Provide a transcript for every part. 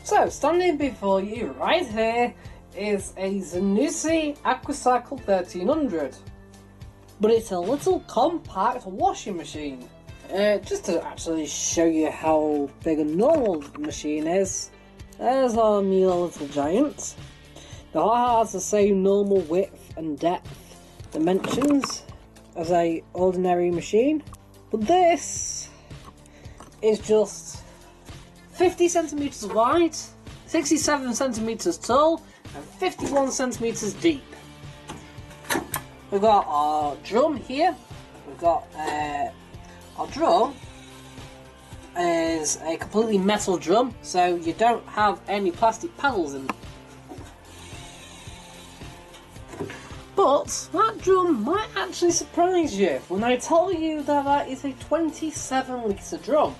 So, standing before you right here is a Zanussi Aquacycle 1300. But it's a little compact washing machine. Just to actually show you how big a normal machine is, there's our meal little giant. Now it has the same normal width and depth dimensions as a ordinary machine, but this is just 50 centimeters wide, 67 centimeters tall, and 51 centimeters deep. We've got our drum here. We've got our drum is a completely metal drum, so you don't have any plastic paddles in it. But that drum might actually surprise you when I tell you that that is a 27 litre drum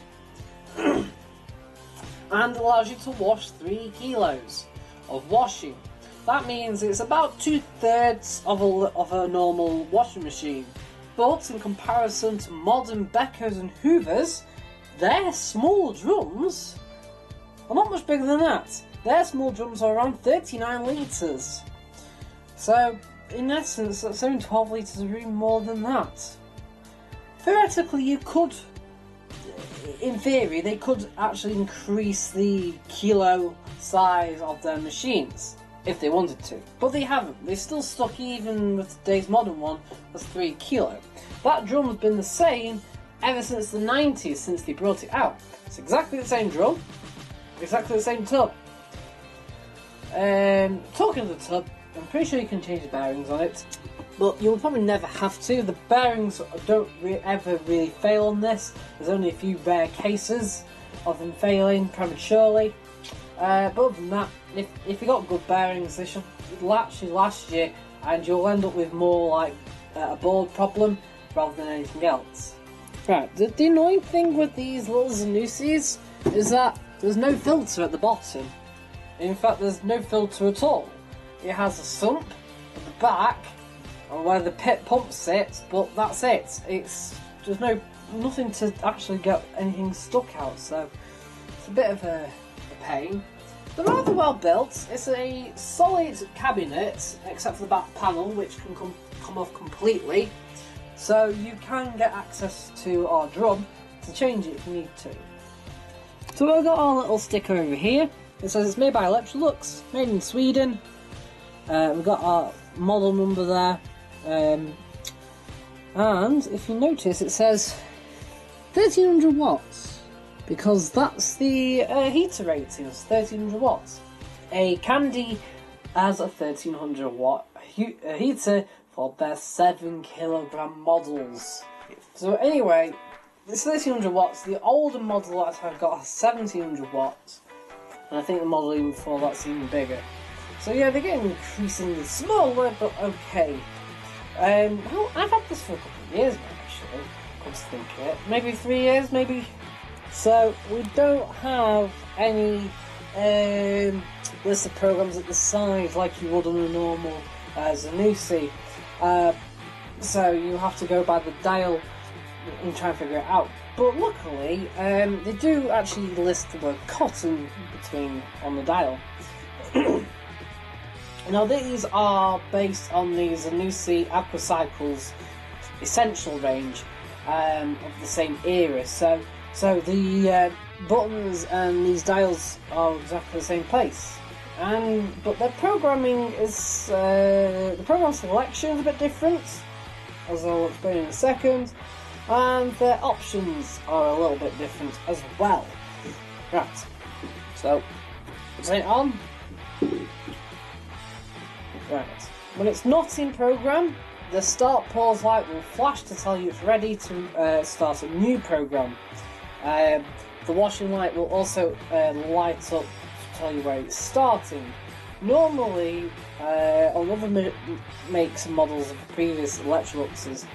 and allows you to wash 3 kilos of washing. That means it's about 2/3 of a normal washing machine. But in comparison to modern Beckers and Hoovers, their small drums are not much bigger than that. Their small drums are around 39 litres. So, in essence, that's only 12 litres of room more than that. Theoretically, you could, in theory, they could actually increase the kilo size of their machines if they wanted to, but they haven't. They're still stuck, even with today's modern one, as 3 kilo. That drum has been the same ever since the 90s, since they brought it out. It's exactly the same drum, exactly the same tub. Talking of the tub, I'm pretty sure you can change the bearings on it, but you'll probably never have to. The bearings don't ever really fail on this. There's only a few rare cases of them failing prematurely. But other than that, if you got good bearings, they should actually last you, and you'll end up with more like a board problem rather than anything else. Right, the annoying thing with these little Zanussis is that there's no filter at the bottom. In fact, there's no filter at all. It has a sump at the back, where the pit pump sits, but that's it. There's nothing to actually get anything stuck out, so it's a bit of a pain. They're rather well built. It's a solid cabinet, except for the back panel, which can come off completely. So you can get access to our drum to change it if you need to. So we've got our little sticker over here. It says it's made by Electrolux, made in Sweden. We've got our model number there. And if you notice, it says 1300 watts. Because that's the heater rating, it's 1300 watts. A Candy has a 1300 watt heater for their 7 kilogram models. So anyway, it's 1300 watts. The older model that I've got has 1700 watts, and I think the model even before that's even bigger. So yeah, they're getting increasingly smaller, but okay. Well, I've had this for a couple of years now, actually. Come to think of it, maybe 3 years, maybe. So we don't have any list of programs at the side like you would on a normal Zanussi. So you have to go by the dial and try and figure it out. But luckily, they do actually list the word cotton on the dial. Now these are based on the Zanussi Aquacycle's Essential range of the same era. So the buttons and these dials are exactly the same place, but their programming is the program selection is a bit different, as I'll explain in a second, and their options are a little bit different as well. Right, so turn it on. Right, when it's not in program, the start pause light will flash to tell you it's ready to start a new program. The washing light will also light up to tell you where it's starting. Normally, on other makes and models of the previous Electroluxes,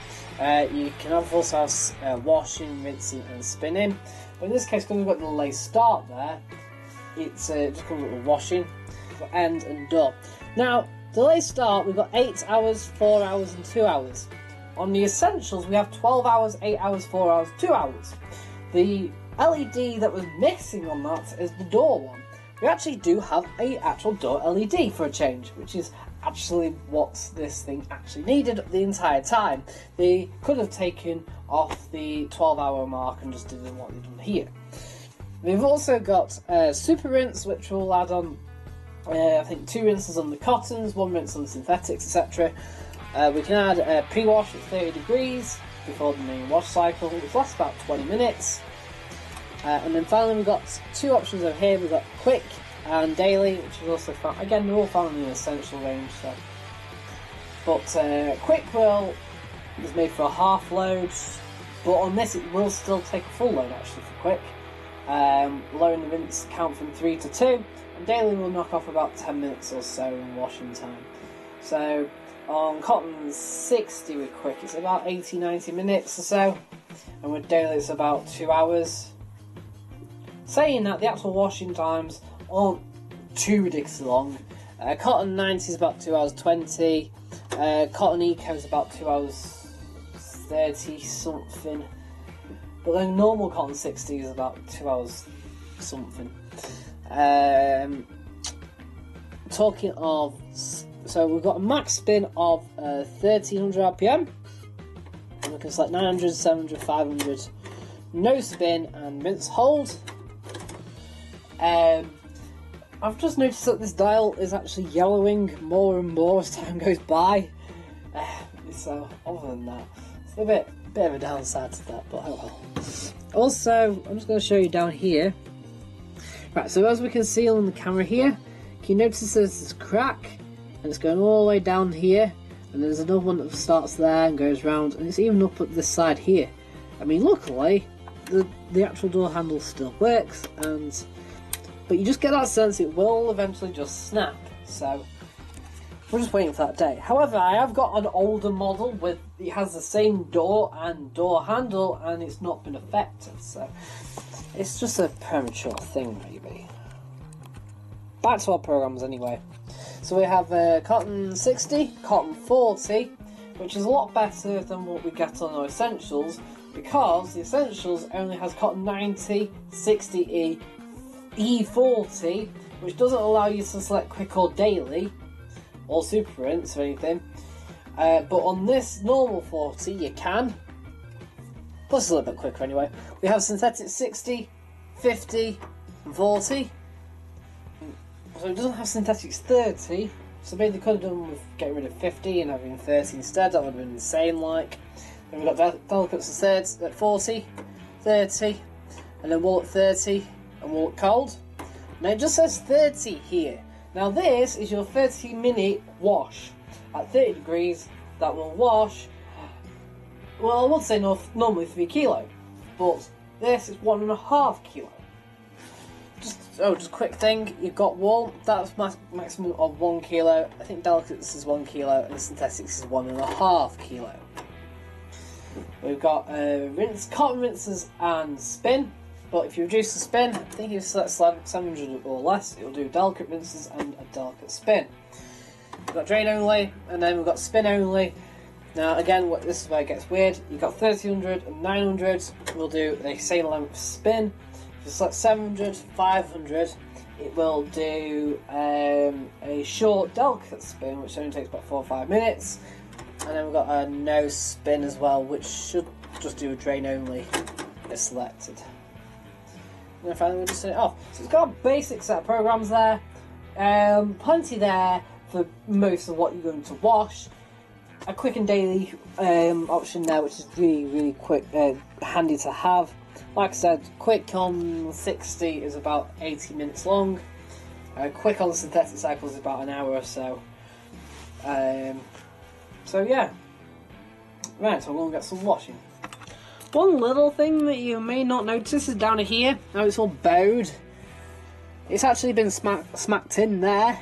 you can also have washing, rinsing and spinning. But in this case, because we've got the delay start there, it's just comes with the washing, end and done. Now, delay start, we've got 8 hours, 4 hours and 2 hours. On the Essentials, we have 12 hours, 8 hours, 4 hours, 2 hours. The LED that was missing on that is the door one. we actually do have a actual door LED for a change, which is actually what this thing actually needed the entire time. They could have taken off the 12-hour mark and just did what they've done here. We've also got super rinse, which will add on I think 2 rinses on the cottons, 1 rinse on the synthetics, etc. We can add a pre-wash at 30 degrees before the main wash cycle, which lasts about 20 minutes. And then finally we've got 2 options over here. We've got quick and daily, which is also found, again, they're all found in the essential range. So, but quick is made for a half load, but on this it will still take a full load actually for quick. Lowering the rinse count from 3 to 2, and daily will knock off about 10 minutes or so in washing time. So on cotton 60 with quick it's about 80-90 minutes or so, and with daily it's about 2 hours. Saying that, the actual washing times aren't too ridiculously long. Cotton 90 is about 2 hours 20, Cotton Eco is about 2 hours 30 something, but then normal cotton 60 is about 2 hours something. Talking of, so we've got a max spin of 1300 RPM, and we can select 900, 700, 500, no spin and rinse hold. I've just noticed that this dial is actually yellowing more and more as time goes by. So other than that, it's a bit of a downside to that, but oh well. Also, I'm just going to show you down here. Right, so as we can see on the camera here, can you notice there's this crack, and it's going all the way down here, and there's another one that starts there and goes round, and it's even up at this side here. I mean, luckily, the actual door handle still works, but you just get that sense it will eventually just snap, so we're just waiting for that day. However, I have got an older model with, it has the same door and door handle, and it's not been affected, so it's just a premature thing maybe. Back to our programs anyway. So we have cotton 60, cotton 40, which is a lot better than what we get on our essentials, because the essentials only has cotton 90, 60E, E40, which doesn't allow you to select quick or daily, or super rinse or anything. But on this normal 40 you can. Plus it's a little bit quicker anyway. We have synthetic 60, 50 and 40. So it doesn't have synthetics 30, so maybe they could have done with getting rid of 50 and having 30 instead. That would have been insane like. Then we've got delicates at 40, 30, and then wool at 30 and wool at cold. Now it just says 30 here. Now this is your 30-minute wash at 30 degrees. That will wash, well, I would say normally 3 kilo, but this is 1.5 kilo. Just a quick thing, you've got wool, that's maximum of 1 kilo. I think delicates is 1 kilo and synthetics is 1.5 kilo. We've got cotton rinses and spin, but if you reduce the spin, I think if you select 700 or less, it will do delicate rinses and a delicate spin. We've got drain only, and then we've got spin only. Now again, this is where it gets weird. You've got 1300 and 900, we'll do the same length spin. If you select 700, 500, it will do a short delicate spin, which only takes about 4 or 5 minutes. And then we've got a no spin as well, which should just do a drain only if selected. And then finally we'll just turn it off. So it's got a basic set of programs there. Plenty there for most of what you're going to wash. A quick and daily option there, which is really quick, handy to have. Like I said, quick on 60 is about 80 minutes long. Quick on the synthetic cycle is about an hour or so. So yeah. Right, so we're going to get some washing. One little thing that you may not notice is down here. Now it's all bowed. It's actually been smacked in there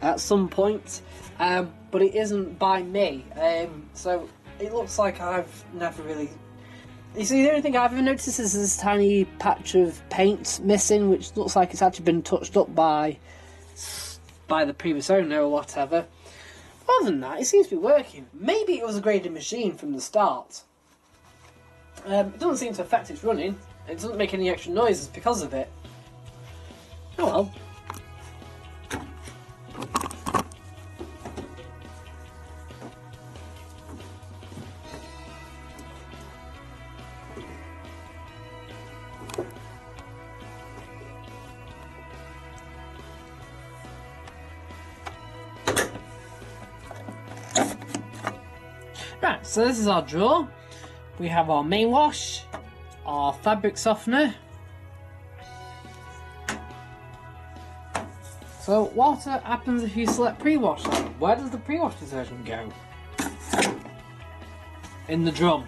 at some point, but it isn't by me. So it looks like I've never really... You see, the only thing I've ever noticed is this tiny patch of paint missing, which looks like it's actually been touched up by the previous owner or whatever. Other than that, it seems to be working. Maybe it was a graded machine from the start. It doesn't seem to affect its running. It doesn't make any extra noises because of it. Oh well. Right, so this is our drawer. We have our main wash, our fabric softener. So what happens if you select pre-wash? Where does the pre-wash detergent go? In the drum.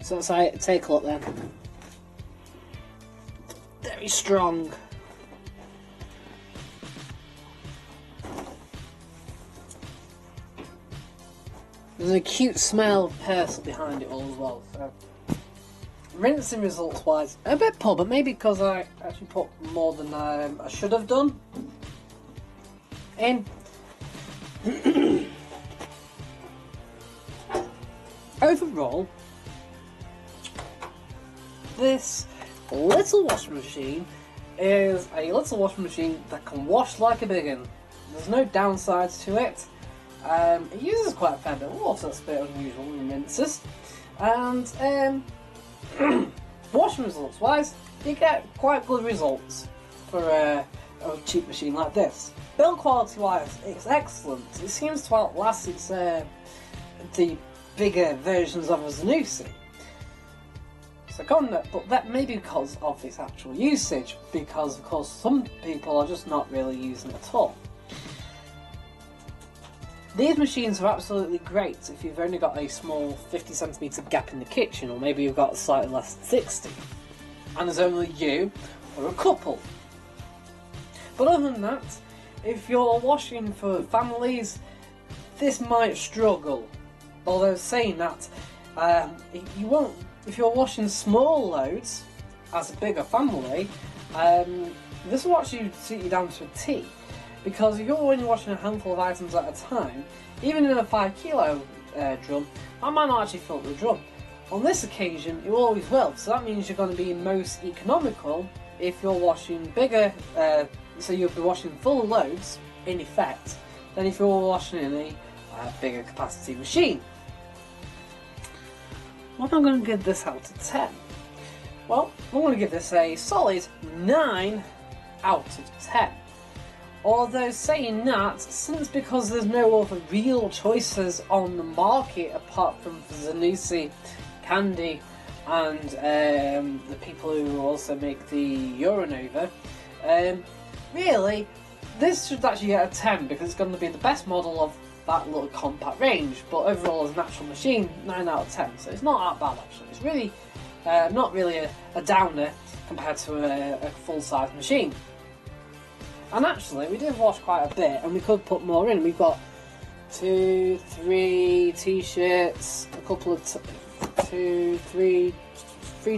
So let's take a look then. Very strong. There's a cute smell of pencil behind it all as well. So rinsing results wise, a bit poor, but maybe because I actually put more than I should have done in. Overall, this little washing machine is a little washing machine that can wash like a big one. There's no downsides to it. It uses quite a fair bit of water, that's a bit unusual in rinses. And washing results wise, you get quite good results for a cheap machine like this. Build quality wise, it's excellent. It seems to outlast the bigger versions of a Zanussi. But that may be because of its actual usage, because of course some people are just not really using it at all. These machines are absolutely great if you've only got a small 50cm gap in the kitchen, or maybe you've got slightly less than 60, and there's only you or a couple. But other than that, if you're washing for families, this might struggle. Although saying that, you won't. If you're washing small loads as a bigger family, this will actually suit you down to a T. Because if you're only washing a handful of items at a time, even in a 5 kilo drum, I might not actually fill the drum. On this occasion, it always will. So that means you're going to be most economical if you're washing bigger. So you'll be washing full loads in effect than if you're washing in a bigger capacity machine. What am I going to give this out of 10? Well, I'm going to give this a solid 9 out of 10. Although saying that, because there's no other real choices on the market apart from Zanussi, Candy, and the people who also make the Euronova, really, this should actually get a 10 because it's going to be the best model of that little compact range. But overall, as an actual machine, 9 out of 10. So it's not that bad actually. It's really not really a downer compared to a full-size machine. And actually, we did wash quite a bit, and we could put more in. We've got 2, 3 t-shirts, a couple of 3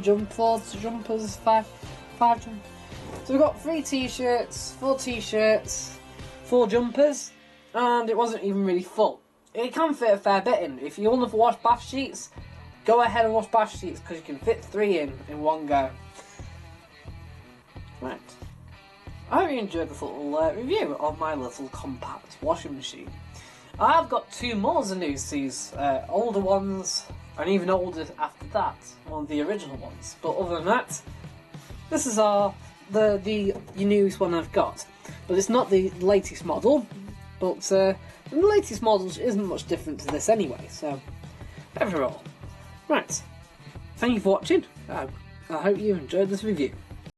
jumpers, 5 jumpers. So we've got 3 t-shirts, 4 t-shirts, 4 jumpers, and it wasn't even really full. It can fit a fair bit in. If you want to wash bath sheets, go ahead and wash bath sheets because you can fit 3 in one go. Right. I hope you enjoyed this little review of my little compact washing machine. I've got 2 more Zanussis, older ones, and even older after that, one of the original ones. But other than that, this is the newest one I've got. But it's not the latest model, but the latest model isn't much different to this anyway, so overall. Right, thank you for watching. I hope you enjoyed this review.